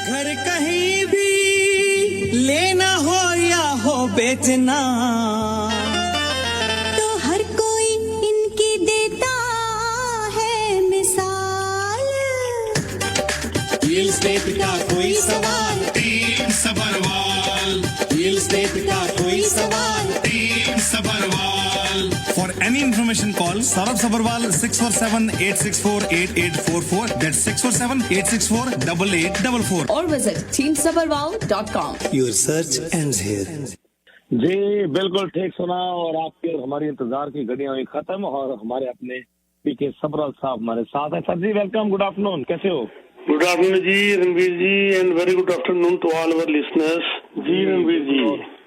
घर कहीं भी लेना हो या हो बेचना, तो हर कोई इनकी देता है मिसाल। रियल एस्टेट का कोई सवाल, टीम सबरवाल। रियल एस्टेट का कोई सवाल, team Sabharwal. For any information, call Saurabh Sabharwal 647-864-8844. That's 647-864-8844. or visit teamsabarwal.com. your search ends here. जी बिल्कुल ठीक सुना। और आपके और हमारी इंतजार की घड़ियां हुई खत्म और हमारे अपने पीके सबरवाल साहब हमारे साथ हैं। Sir ji welcome, good afternoon, कैसे हो? Good afternoon ji Ranveer ji, and very good afternoon to all our listeners. Ji Ranveer ji,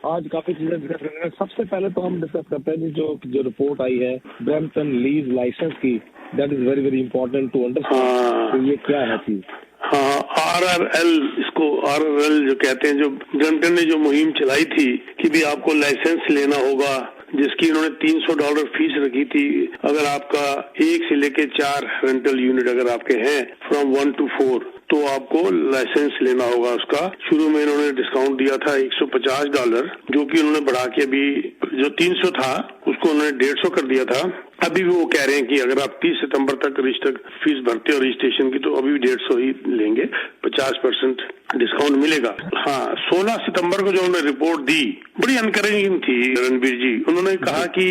आज काफी चीजें डिस्कस करेंगे। सबसे पहले तो हम डिस्कस करते हैं जो रिपोर्ट आई है ब्रैम्पटन लीज लाइसेंस की, that is very very important to understand. तो ये क्या है चीज? हाँ, RRL, इसको RRL जो कहते हैं, जो ब्रैम्पटन ने जो मुहिम चलाई थी कि भी आपको लाइसेंस लेना होगा, जिसकी उन्होंने $300 फीस रखी थी। अगर आपका 1 से लेके 4 रेंटल यूनिट अगर आपके हैं फ्रॉम 1 to 4, तो आपको लाइसेंस लेना होगा उसका। शुरू में इन्होंने डिस्काउंट दिया था $150, जो कि उन्होंने बढ़ा के अभी जो 300 था उसको उन्होंने 150 कर दिया था। अभी भी वो कह रहे हैं कि अगर आप 30 सितंबर तक रजिस्टर फीस भरते हो रजिस्ट्रेशन की, तो अभी भी 150 ही लेंगे, 50% डिस्काउंट मिलेगा। हाँ, 16 सितंबर को जो उन्होंने रिपोर्ट दी बड़ी एनकरेजिंग थी रणवीर जी। उन्होंने कहा कि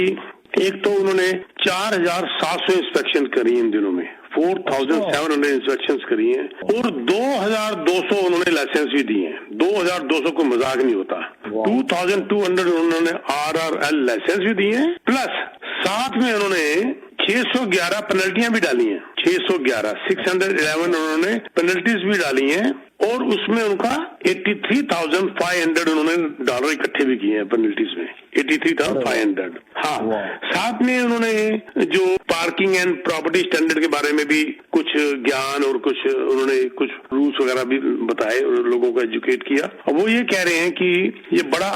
एक तो उन्होंने 4700 इंस्पेक्शन करी इन दिनों में, 4700 इंस्पेक्शंस करी हैं, और 2200 उन्होंने लाइसेंस भी दिए हैं। 2200 को मजाक नहीं होता। 2200 उन्होंने RRL लाइसेंस भी दिए हैं, प्लस साथ में उन्होंने 611 पेनल्टियां भी डाली हैं। 611 उन्होंने पेनल्टीज भी डाली हैं, और उसमें उनका $83,500 उन्होंने डॉलर इकट्ठे भी किए हैं पेनल्टीज में, 83,500। हाँ, साथ में उन्होंने जो पार्किंग एंड प्रॉपर्टी स्टैंडर्ड के बारे में भी कुछ ज्ञान और कुछ उन्होंने कुछ रूल्स वगैरह भी बताए और लोगों को एजुकेट किया। और वो ये कह रहे हैं कि ये बड़ा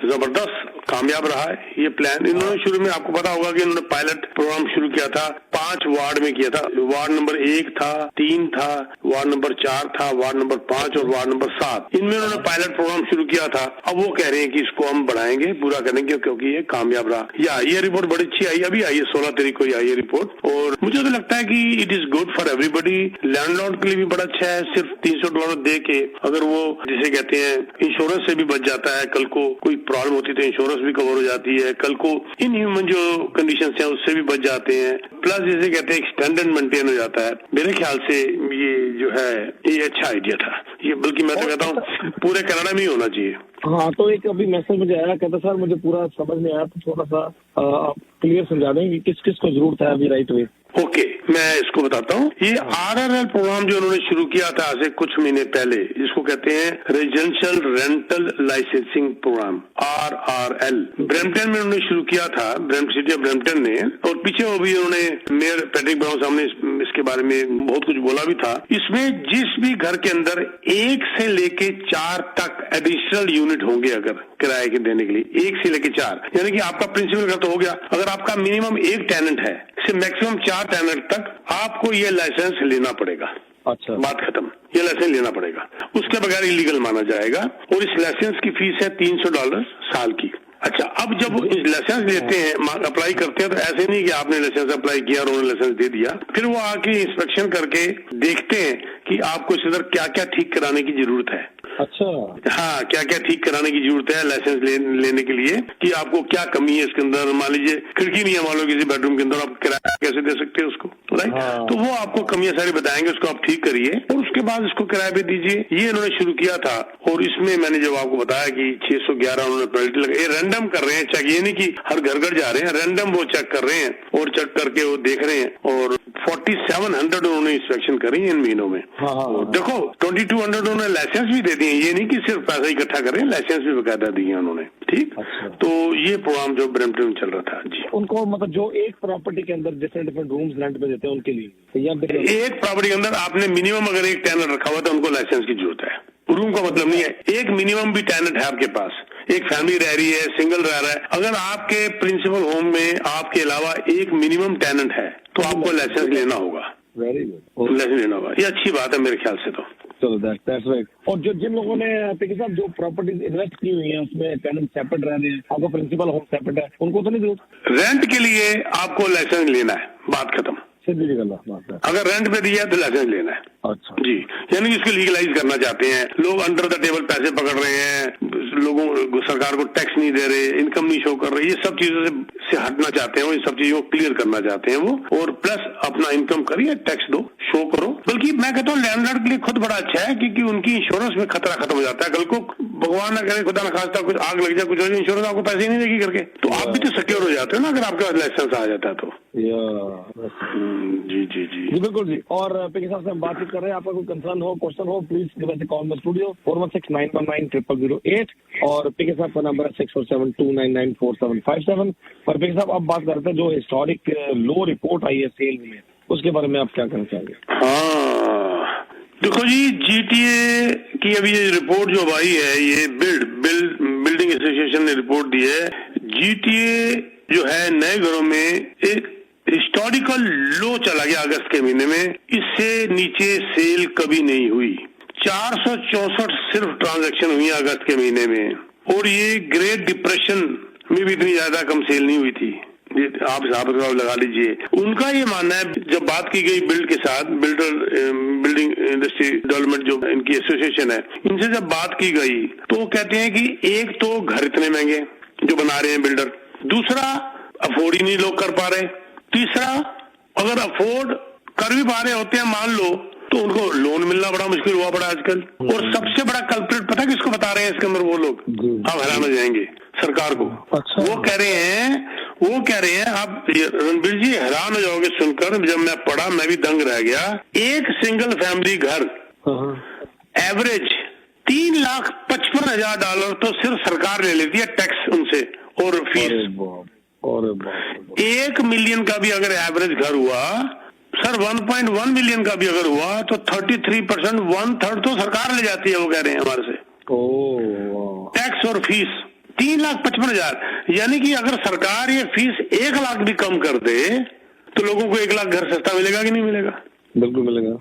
जबरदस्त कामयाब रहा है ये प्लान। इन्होंने शुरू में, आपको पता होगा कि इन्होंने पायलट प्रोग्राम शुरू किया था, 5 वार्ड में किया था। वार्ड नंबर 1 था, 3 था, वार्ड नंबर 4 था, वार्ड नंबर 5 और वार्ड नंबर 7, इनमें उन्होंने पायलट प्रोग्राम शुरू किया था। अब वो कह रहे हैं कि इसको हम बढ़ाएंगे, पूरा करेंगे, क्योंकि ये कामयाब रहा। ये रिपोर्ट बड़ी अच्छी आई, अभी आई है 16 तारीख को आई है रिपोर्ट। और मुझे तो लगता है कि it is good for everybody. Landlord के लिए भी बड़ा अच्छा है। सिर्फ $300 दे के अगर वो, जिसे कहते हैं, इंश्योरेंस से भी बच जाता है, कल को कोई प्रॉब्लम होती है तो इंश्योरेंस भी कवर हो जाती है, कल को इनह्यूमन जो कंडीशन है उससे भी बच जाते हैं, प्लस जिसे कहते हैं स्टैंडर्ड मेंटेन हो जाता है। मेरे ख्याल से ये जो है ये अच्छा आइडिया था ये, बल्कि मैं तो कहता हूँ पूरे कनाडा में ही होना चाहिए। हाँ, तो एक अभी मैसेज मुझे आया, कहता सर मुझे पूरा समझ नहीं आया, तो थोड़ा सा क्लियर समझा देंगे किस किस को जरूरत है अभी राइट वे? ओके, मैं इसको बताता हूँ। ये RRL प्रोग्राम जो उन्होंने शुरू किया था आज से कुछ महीने पहले, इसको कहते हैं residential rental licensing program, RRL। Brampton में उन्होंने शुरू किया था, सिटी ऑफ ब्रैम्पटन ने, और पीछे वो भी उन्होंने मेयर पैट्रिक ब्राउन साहब ने इसके बारे में बहुत कुछ बोला भी था। इसमें जिस भी घर के अंदर 1 से लेके 4 तक एडिशनल यूनिट होंगे अगर किराए के देने के लिए, 1 से लेके 4, यानी कि आपका प्रिंसिपल घर तो हो गया, अगर आपका मिनिमम 1 टेनेंट है से मैक्सिमम 4 टेनेंट तक आपको ये लाइसेंस लेना पड़ेगा। अच्छा, बात खत्म, ये लाइसेंस लेना पड़ेगा, उसके बगैर इलीगल माना जाएगा। और इस लाइसेंस की फीस है $300 साल की। अच्छा, अब जब इस लाइसेंस लेते हैं, अप्लाई करते हैं, तो ऐसे नहीं कि आपने लाइसेंस अप्लाई किया और उन्होंने लाइसेंस दे दिया, फिर वो आके इंस्पेक्शन करके देखते हैं कि आपको इस अंदर क्या क्या ठीक कराने की जरूरत है। अच्छा, हाँ, क्या क्या ठीक कराने की जरूरत है लाइसेंस लेने के लिए, कि आपको क्या कमी है इसके अंदर। मान लीजिए खिड़की नहीं है, मान लो किसी बेडरूम के अंदर, आप किराया कैसे दे सकते हैं उसको, राइट? तो वो आपको कमियां सारी बताएंगे, उसको आप ठीक करिए और उसके बाद इसको किराए पे दीजिए। ये इन्होंने शुरू किया था। और इसमें मैंने जब आपको बताया कि 611 उन्होंने पेनल्टी लगाई, रैंडम कर रहे हैं चेक, ये नहीं कि हर घर घर जा रहे हैं, रैंडम वो चेक कर रहे हैं और चेक करके वो देख रहे हैं। और 4700 उन्होंने इंस्पेक्शन करी इन महीनों में। देखो 2200 उन्होंने लाइसेंस भी दे दिए, ये नहीं कि सिर्फ पैसा इकट्ठा करें, लाइसेंस भी बकायदा दिए उन्होंने। ठीक, तो ये प्रोग्राम जो ब्रैम्पटन में चल रहा था जी, उनको मतलब जो एक प्रॉपर्टी के अंदर डिफरेंट रूम्स रेंट पे देते हैं उनके लिए, एक प्रॉपर्टी के अंदर आपने मिनिमम अगर 1 टेनेंट रखा हुआ तो उनको लाइसेंस की जरूरत है। रूम का मतलब नहीं है, एक मिनिमम भी टेनेंट है आपके पास, एक फैमिली रह रही है, सिंगल रह रहा है, अगर आपके प्रिंसिपल होम में आपके अलावा एक मिनिमम टेनेंट है तो आपको लाइसेंस लेना होगा। वेरी गुड, लाइसेंस लेना होगा, ये अच्छी बात है मेरे ख्याल से। तो चलो दैट्स राइट। और जो जिन लोगों ने पीके साहब जो प्रॉपर्टीज इन्वेस्ट की हुई है उसमें टेनेंट सेपरेट रह रहे हैं, आपका प्रिंसिपल होम सेपरेट है, उनको तो नहीं जरूरत? रेंट के लिए आपको लाइसेंस लेना है, बात खत्म। सीधी सी गल है। अगर रेंट पे दिया है तो लाइसेंस लेना है। अच्छा जी, यानी कि इसको लीगलाइज करना चाहते हैं लोग। अंडर द टेबल पैसे पकड़ रहे हैं, लोगों सरकार को टैक्स नहीं दे रहे, इनकम नहीं शो कर रहे, ये सब चीजों से हटना चाहते हैं वो, इन सब चीजों को क्लियर करना चाहते हैं वो। और प्लस अपना इनकम करिए, टैक्स दो, शो करो। बल्कि मैं कहता हूँ लैंडलॉर्ड के लिए खुद बड़ा अच्छा है, क्योंकि उनकी इंश्योरेंस में खतरा खत्म हो जाता है। कल को भगवान ना करे, खुदा न खास्ता कुछ आग लग जाए, कुछ हो जाए, इंश्योरेंस आपको पैसे ही नहीं देगी करके, तो आप भी तो सिक्योर हो जाते हो ना अगर आपके पास लाइसेंस आ जाता है तो। जी जी जी बिल्कुल जी। और पीके साहब से हम बातचीत कर रहे हैं, आपका कोई कंसर्न हो, क्वेश्चन हो, please give us a call in the studio 4169190008 और पीके साहब का नंबर है 6472994757। पर पीके साहब अब बात करते हैं जो हिस्टोरिक लो रिपोर्ट आई है सेल में, उसके बारे में आप क्या कहना चाहेंगे? हाँ देखो जी, जीटीए की अभी ये रिपोर्ट जो आई है, ये बिल्डिंग एसोसिएशन ने रिपोर्ट दी है। जीटीए जो है नए घरों में एक हिस्टोरिकल लो चला गया अगस्त के महीने में, इससे नीचे सेल कभी नहीं हुई। 464 सिर्फ ट्रांजैक्शन हुई अगस्त के महीने में, और ये ग्रेट डिप्रेशन में भी इतनी ज्यादा कम सेल नहीं हुई थी। आप हिसाब लगा लीजिए। उनका ये मानना है, जब बात की गई बिल्ड के साथ, बिल्डिंग इंडस्ट्री डेवलपमेंट जो इनकी एसोसिएशन है, इनसे जब बात की गई तो वो कहते हैं कि एक तो घर इतने महंगे जो बना रहे हैं बिल्डर, दूसरा अफोर्ड ही नहीं लोग कर पा रहे, तीसरा अगर अफोर्ड कर भी पा रहे होते हैं मान लो, तो उनको लोन मिलना बड़ा मुश्किल हुआ पड़ा आजकल। और सबसे बड़ा कल्प्रिट पता किसको बता रहे हैं इसके अंदर? वो लोग आप हैरान हो जाएंगे, सरकार को। अच्छा। वो कह रहे हैं आप रणबीर जी हैरान हो जाओगे सुनकर, जब मैं पढ़ा मैं भी दंग रह गया। एक सिंगल फैमिली घर एवरेज $3,55,000 तो सिर्फ सरकार ले लेती है टैक्स उनसे और फीस। 1 मिलियन का भी अगर एवरेज घर हुआ सर, 1.1 मिलियन का भी अगर हुआ तो 33%, 1/3 तो सरकार ले जाती है, वो कह रहे हैं हमारे से टैक्स और फीस। 3,55,000, यानी कि अगर सरकार ये फीस 1 लाख भी कम कर दे तो लोगों को 1 लाख घर सस्ता मिलेगा कि नहीं मिलेगा? बिल्कुल मिलेगा।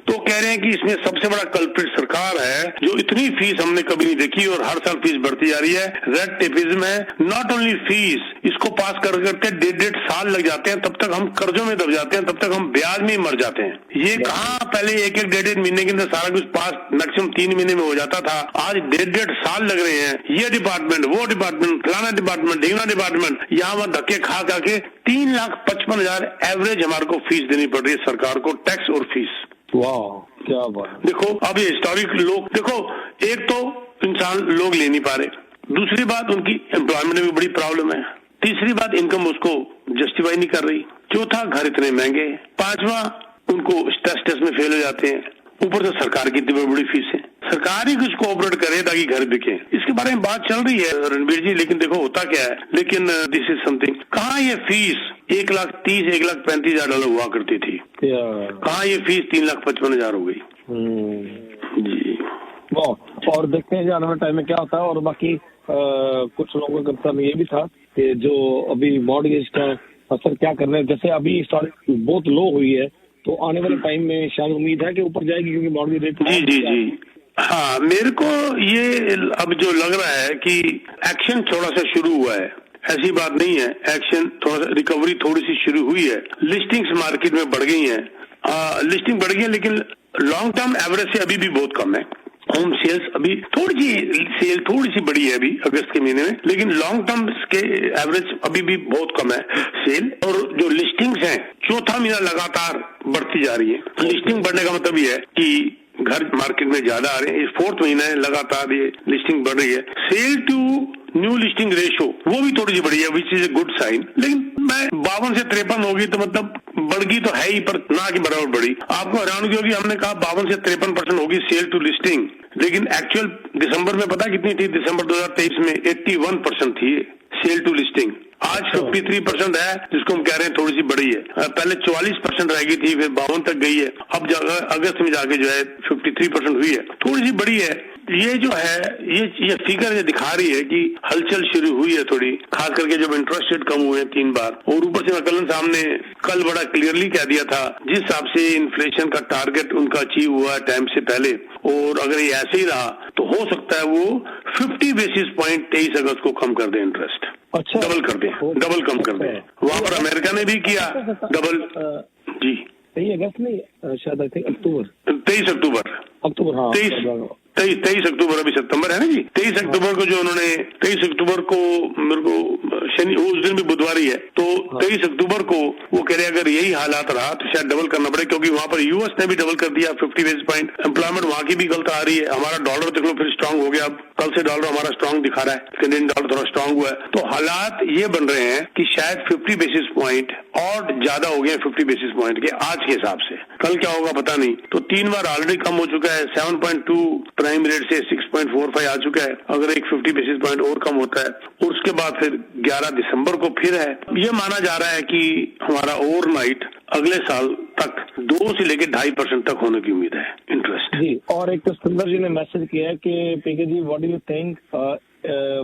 तो कह रहे हैं कि इसमें सबसे बड़ा कल्प्रिट सरकार है, जो इतनी फीस हमने कभी नहीं देखी और हर साल फीस बढ़ती जा रही है। रेड टेपिज्म है, नॉट ओनली फीस, इसको पास करते 1.5 साल लग जाते हैं, तब तक हम कर्जों में दब जाते हैं, तब तक हम ब्याज में ही मर जाते हैं। ये कहाँ पहले 1-1, 1.5 महीने के अंदर सारा कुछ पास मैक्सिमम 3 महीने में हो जाता था, आज 1.5 साल लग रहे हैं। ये डिपार्टमेंट, वो डिपार्टमेंट, फलाना डिपार्टमेंट, ढिंगना डिपार्टमेंट, यहाँ वहाँ धक्के खा के 3,55,000 एवरेज हमारे को फीस देनी पड़ रही है सरकार को, टैक्स और फीस। वाह क्या बात। देखो अब ये हिस्टोरिक लोग, देखो एक तो इंसान लोग ले नहीं पा रहे, दूसरी बात उनकी एम्प्लॉयमेंट में भी बड़ी प्रॉब्लम है, तीसरी बात इनकम उसको जस्टिफाई नहीं कर रही, चौथा घर इतने महंगे, पांचवा उनको टेस्ट में फेल हो जाते हैं, ऊपर से सरकार की इतनी बड़ी फीस है। सरकार ही कुछ कोऑपरेट करे ताकि घर बिके, इसके बारे में बात चल रही है रणबीर जी। लेकिन देखो होता क्या है, लेकिन दिस इज समथिंग। कहाँ ये फीस 1,30,000 1,35,000 हुआ करती थी, कहाँ ये फीस 3,55,000 हो गई जी। और देखते हैं आने वाले टाइम में क्या होता है। और बाकी कुछ लोगों का कंसर्न ये भी था कि जो अभी मॉर्गेज का असर क्या करना है, जैसे अभी हिस्टोरिक बहुत लो हुई है, तो आने वाले टाइम में शायद उम्मीद है कि ऊपर जाएगी, क्योंकि मॉर्गेज रेट। जी हाँ, मेरे को ये अब जो लग रहा है कि एक्शन थोड़ा सा शुरू हुआ है, ऐसी बात नहीं है, एक्शन थोड़ा सा, रिकवरी थोड़ी सी शुरू हुई है। लिस्टिंग्स मार्केट में बढ़ गई हैं, लिस्टिंग बढ़ गई है, लेकिन लॉन्ग टर्म एवरेज से अभी भी बहुत कम है। होम सेल्स अभी थोड़ी सी बढ़ी है अभी अगस्त के महीने में, लेकिन लॉन्ग टर्म के एवरेज अभी भी बहुत कम है सेल। और जो लिस्टिंग्स हैं, चौथा महीना लगातार बढ़ती जा रही है। लिस्टिंग बढ़ने का मतलब ये है कि घर मार्केट में ज्यादा आ रहे हैं, 4th महीना है लगातार ये लिस्टिंग बढ़ रही है। Sale to new listing ratio वो भी थोड़ी सी बढ़ी है, which is a good sign. लेकिन मैं 52 से 53 होगी तो मतलब बढ़ गई तो है ही, पर ना की बराबर बढ़ी। आपको हैरान होगी, हमने कहा 52 से 53% होगी सेल टू लिस्टिंग, लेकिन एक्चुअल दिसंबर में पता कितनी थी? दिसंबर 2023 में 81% थी सेल टू लिस्टिंग। आज 53% है, जिसको हम कह रहे हैं थोड़ी सी बढ़ी है। पहले 44% रह गई थी, फिर 52 तक गई है, अब अगस्त में जाके जो है 53% हुई है, थोड़ी सी बढ़ी है। ये जो है ये फिगर ये दिखा रही है कि हलचल शुरू हुई है थोड़ी, खास करके जब इंटरेस्ट रेट कम हुए 3 बार, और ऊपर से मैकलन साहब ने कल बड़ा क्लियरली कह दिया था जिस हिसाब से इन्फ्लेशन का टारगेट उनका अचीव हुआ टाइम से पहले, और अगर ये ऐसे ही रहा तो हो सकता है वो 50 बेसिस पॉइंट 23 अगस्त को कम कर दे इंटरेस्ट। अच्छा, डबल कर दे, डबल कम कर दे। वहां पर अमेरिका ने भी किया डबल। जी 23 अगस्त नहीं, शायद आई थिंक अक्टूबर, 23 अक्टूबर, हाँ 23 अक्टूबर, अभी सितंबर है ना जी। 23 अक्टूबर को जो उन्होंने 23 अक्टूबर को मेरे को शनि, उस दिन भी बुधवार ही है, तो 23 अक्टूबर को वो कह रहे अगर यही हालात रहा तो शायद डबल करना पड़े, क्योंकि वहां पर यूएस ने भी डबल कर दिया 50 बेसिस पॉइंट। एम्प्लॉयमेंट वहां की भी गलत आ रही है। हमारा डॉलर देख लो फिर स्ट्रांग हो गया, अब कल से डॉलर हमारा स्ट्रांग दिखा रहा है, कैनेडियन डॉलर थोड़ा स्ट्रांग हुआ है। तो हालात ये बन रहे हैं कि शायद 50 बेसिस पॉइंट और ज्यादा हो गए 50 बेसिस पॉइंट के आज के हिसाब से। कल क्या होगा पता नहीं। तो 3 बार ऑलरेडी कम हो चुका है, 7.2 प्राइम रेट से 6.45 आ चुका है। अगर एक 50 बेसिस पॉइंट और कम होता है और उसके बाद फिर 11 दिसंबर को फिर है। ये माना जा रहा है कि हमारा ओवरनाइट अगले साल तक 2 से लेकर 2.5% तक होने की उम्मीद है इंटरेस्ट जी। और एक तो सुंदर जी ने मैसेज किया है कि PK ji what do you think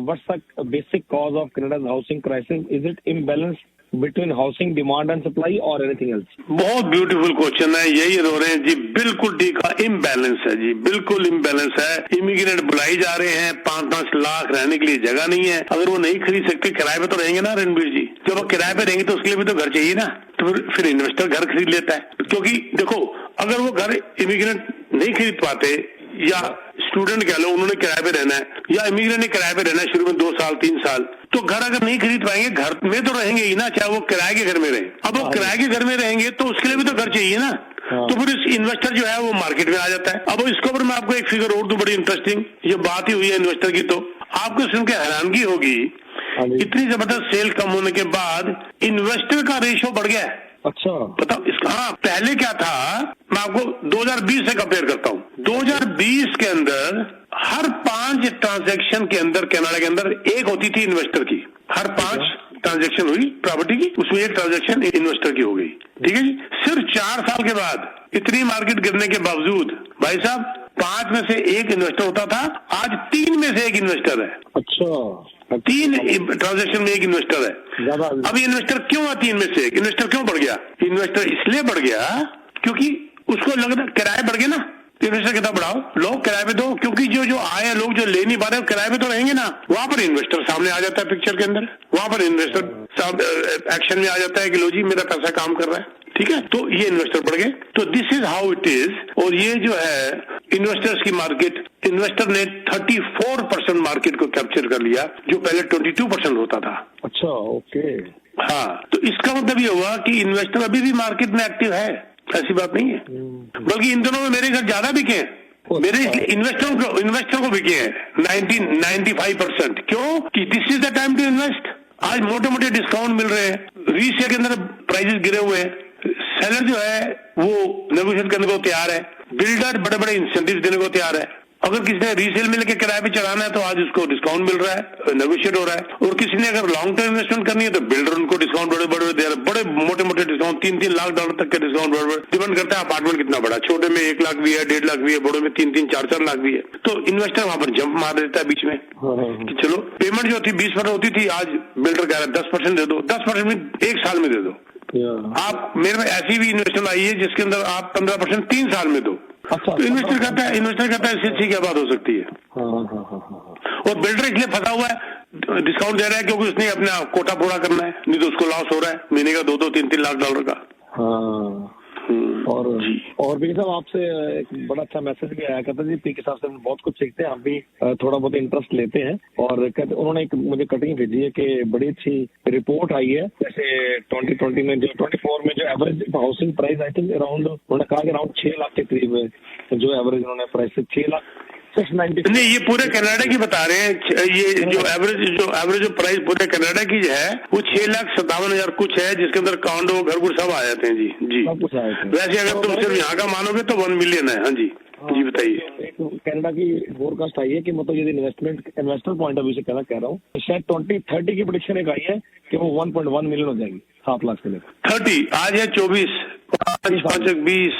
what's the basic cause of Canada's housing crisis, is it imbalance between housing demand and supply और एनीथिंग एल्स? बहुत ब्यूटीफुल क्वेश्चन है, यही रो रहे हैं जी, बिल्कुल ठीक है, इम्बैलेंस है जी, बिल्कुल इम्बैलेंस है। इमिग्रेंट बुलाई जा रहे हैं, 5-5 लाख रहने के लिए जगह नहीं है। अगर वो नहीं खरीद सकते किराए पे तो रहेंगे ना रणबीर जी, जब वो किराए पे रहेंगे तो उसके लिए भी तो घर चाहिए ना, तो फिर इन्वेस्टर घर खरीद लेता है। क्योंकि देखो अगर वो घर इमिग्रेंट नहीं खरीद पाते या स्टूडेंट कह लो उन्होंने किराए पे रहना है या इमिग्रेंट ने किराए पे रहना है शुरू में 2 साल 3 साल, तो घर अगर नहीं खरीद पाएंगे घर में तो रहेंगे ही ना, चाहे वो किराए के घर में रहे। अब वो किराए के घर में रहेंगे तो उसके लिए भी तो घर चाहिए ना, तो फिर इस इन्वेस्टर जो है वो मार्केट में आ जाता है। अब इसके ऊपर मैं आपको एक फिगर और दूं बड़ी इंटरेस्टिंग, ये बात ही हुई है इन्वेस्टर की, तो आपको सुन के हैरानगी होगी, इतनी जबरदस्त सेल कम होने के बाद इन्वेस्टर का रेशियो बढ़ गया है। अच्छा बताओ इसका। हाँ, पहले क्या था, मैं आपको 2020 से कंपेयर करता हूँ। 2020 के अंदर हर 5 ट्रांजैक्शन के अंदर कनाडा के अंदर एक होती थी इन्वेस्टर की। हर 5 ट्रांजैक्शन हुई प्रॉपर्टी की, उसमें एक ट्रांजैक्शन इन्वेस्टर की हो गई। ठीक है जी। सिर्फ 4 साल के बाद इतनी मार्केट गिरने के बावजूद भाई साहब 5 में से 1 इन्वेस्टर होता था, आज 3 में से 1 इन्वेस्टर है। अच्छा, 3 ट्रांजैक्शन में 1 इन्वेस्टर है। अब ये इन्वेस्टर क्यों है 3 में से 1? इन्वेस्टर क्यों बढ़ गया? इन्वेस्टर इसलिए बढ़ गया क्योंकि उसको लगता किराए बढ़ गए ना, इन्वेस्टर कितना बढ़ाओ, लो किराए पे दो, क्योंकि जो आए हैं लोग जो ले नहीं पा रहे किराए पे तो रहेंगे ना। वहां पर इन्वेस्टर सामने आ जाता है पिक्चर के अंदर, वहां पर इन्वेस्टर एक्शन में आ जाता है कि लो जी मेरा पैसा काम कर रहा है। ठीक है, तो ये इन्वेस्टर बढ़ गए। तो this is how it is. और ये जो है इन्वेस्टर्स की मार्केट, इन्वेस्टर ने 34% मार्केट को कैप्चर कर लिया, जो पहले 22% होता था। अच्छा, ओके। हाँ, तो इसका मतलब ये हुआ कि इन्वेस्टर अभी भी मार्केट में एक्टिव है, ऐसी बात नहीं है। बल्कि इन दोनों में मेरे घर ज्यादा बिके हैं, मेरे इन्वेस्टर को बिके हैं 95%। क्यों? कि this is the time to invest. आज मोटे मोटे डिस्काउंट मिल रहे हैं, रीसेल के अंदर प्राइसेस गिरे हुए हैं, सेलर जो है वो नेगोशिएट करने को तैयार है, बिल्डर बड़े बड़े इंसेंटिव देने को तैयार है। अगर किसी ने रीसेल में लेके किराए पे चढ़ाना है तो आज उसको डिस्काउंट मिल रहा है, नेगोशिएट हो रहा है। और किसी ने अगर लॉन्ग टर्म इन्वेस्टमेंट करनी है तो बिल्डर उनको डिस्काउंट बड़े बड़े दे रहे हैं, बड़े मोटे मोटे डिस्काउंट, 3-3 लाख डॉलर तक के डिस्काउंट बड़े बड़े। डिपेंड करता है अपार्टमेंट कितना बड़ा, छोटे में 1 लाख भी है, 1.5 लाख भी है, बड़ों में 3-3, 4-4 लाख भी है। तो इन्वेस्टर वहां पर जंप मार देता है बीच में कि चलो पेमेंट जो थी 20% होती थी, आज बिल्डर कह रहा है 10% दे दो, 10% में 1 साल में दे दो। आप मेरे में ऐसी भी इन्वेस्टमेंट आई है जिसके अंदर आप 15% 3 साल में दो। अच्छा, तो इन्वेस्टर कहता है इससे अच्छी क्या बात हो सकती है। और बिल्डर इसलिए फंसा हुआ है, डिस्काउंट दे रहा है क्योंकि उसने अपना कोटा पूरा करना है, नहीं तो उसको लॉस हो रहा है महीने का 2-2, 3-3 लाख डॉलर का। और भी साहब आपसे एक बड़ा अच्छा मैसेज भी आया करता जी, पीके साहब से बहुत कुछ सीखते हैं, हम भी थोड़ा बहुत इंटरेस्ट लेते हैं। और उन्होंने एक मुझे कटिंग भेजी है कि बड़ी अच्छी रिपोर्ट आई है, जैसे 2020 में जो 24 में जो average housing price I think around, उन्होंने कहा कि अराउंड 6 लाख के करीब है जो एवरेज उन्होंने प्राइस 6 लाख नहीं, ये पूरे कनाडा की बता रहे हैं। ये जो एवरेज प्राइस पूरे कनाडा की है वो 6,57,000 कुछ है, जिसके अंदर काउंडो घर सब आ जाते हैं जी। जी वैसे अगर तुम सिर्फ यहाँ का मानोगे तो 1 मिलियन है। हाँ जी, जी बताइए। एक कनाडा की फोरकास्ट आई है कि मतलब यदि इन्वेस्टर पॉइंट ऑफ व्यू से कहना कह रहा हूँ, शायद 2030 की प्रेडिक्शन एक आई है कि वो 1.1 मिलियन हो जाएगी 7 लाख से लेकर 30, आज है 24, 5 20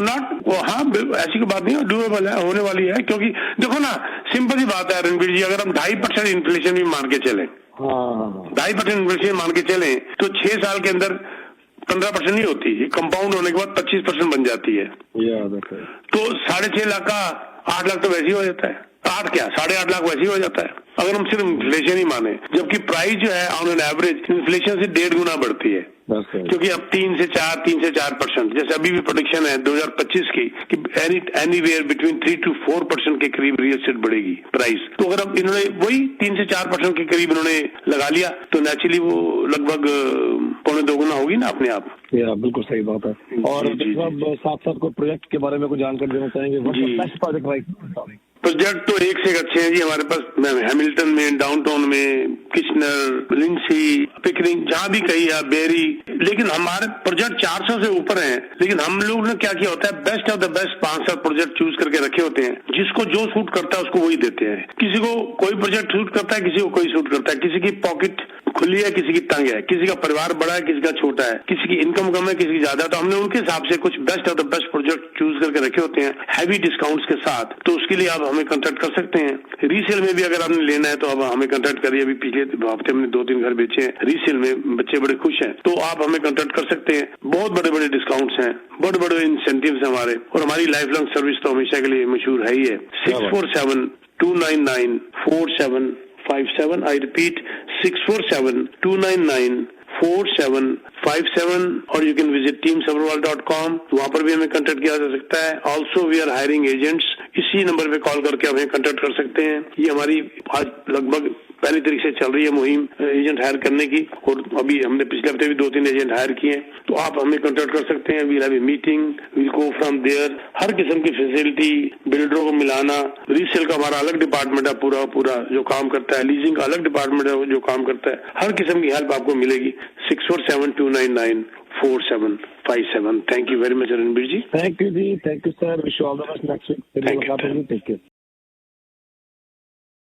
नॉट, हाँ ऐसी कोई बात नहीं है, डूएबल है, होने वाली है। क्योंकि देखो ना, सिंपल सी बात है रणबीर जी, अगर हम 2.5% इन्फ्लेशन भी मान के चले, 2.5% इन्फ्लेशन मान के चले, तो 6 साल के अंदर 15% नहीं होती, कंपाउंड होने के बाद 25% बन जाती है। तो 6.5 लाख का 8 लाख तो वैसे ही हो जाता है, 8 क्या 8.5 लाख वैसे ही हो जाता है अगर हम सिर्फ इन्फ्लेशन ही माने। जबकि प्राइस जो है ऑन एन एवरेज इन्फ्लेशन से 1.5 गुना बढ़ती है, क्योंकि अब 3 से 4%, जैसे अभी भी प्रोडिक्शन है 2025 की कि एनीवेयर बिटवीन 3 to 4% के करीब रियल एस्टेट बढ़ेगी प्राइस। तो अगर अब इन्होंने वही 3 से 4% के करीब इन्होंने लगा लिया, तो नेचुरली वो लगभग 2.25 गुना होगी ना अपने आप। बिल्कुल सही बात है। और साथ साथ कोई प्रोजेक्ट के बारे में कुछ जानकारी देना चाहेंगे? प्रोजेक्ट तो एक से एक अच्छे हैं जी हमारे पास, हैमिल्टन में, डाउनटाउन में, किशनर, लिंसी, पिकरिंग, जहाँ भी कही है, बेरी। लेकिन हमारे प्रोजेक्ट 400 से ऊपर हैं, लेकिन हम लोग ने क्या किया होता है, best of the best 5-7 project choose करके रखे होते हैं, जिसको जो सूट करता है उसको वही देते हैं। किसी को कोई प्रोजेक्ट सूट करता है, किसी को कोई सूट करता है, किसी की पॉकेट खुली है, किसी की तंग है, किसी का परिवार बड़ा है, किसी का छोटा है, किसी की इनकम कम है, किसी की ज्यादा है। तो हमने उनके हिसाब से कुछ best of the best project choose करके रखे होते हैं हैवी डिस्काउंट्स के साथ। तो उसके लिए आप हमें कांटेक्ट कर सकते हैं। रीसेल में भी अगर आपने लेना है तो आप हमें कांटेक्ट करिए। अभी पिछले हफ्ते हमने 2-3 घर बेचे हैं रीसेल में, बच्चे बड़े खुश हैं, तो आप हमें कांटेक्ट कर सकते हैं। बहुत बड़े बड़े डिस्काउंट्स हैं, बड़े बड़े इंसेंटिव्स हैं हमारे, और हमारी लाइफ लॉन्ग सर्विस तो हमेशा के लिए मशहूर है ही है। 647-299-4757। आई रिपीट 647-299-4757, और यू कैन विजिट teamsabarwal.com, वहां पर भी हमें कांटेक्ट किया जा सकता है। Also we are hiring agents, इसी नंबर पे कॉल करके हमें कांटेक्ट कर सकते हैं। ये हमारी आज लगभग पहली तारीख से चल रही है मुहिम एजेंट हायर करने की, और अभी हमने पिछले हफ्ते भी 2-3 एजेंट हायर किए। तो आप हमें कांटेक्ट कर सकते हैं। We'll have a meeting, we'll go from there. हर किस्म की फैसिलिटी, बिल्डरों को मिलाना, रीसेल का हमारा अलग डिपार्टमेंट है, पूरा जो काम करता है, लीजिंग का अलग डिपार्टमेंट है जो काम करता है। हर किस्म की हेल्प आपको मिलेगी। 647-299-4757। Thank you very much Ranbir ji. Thank you ji, thank you sir, wish you all the best next week. Thank you. Take care.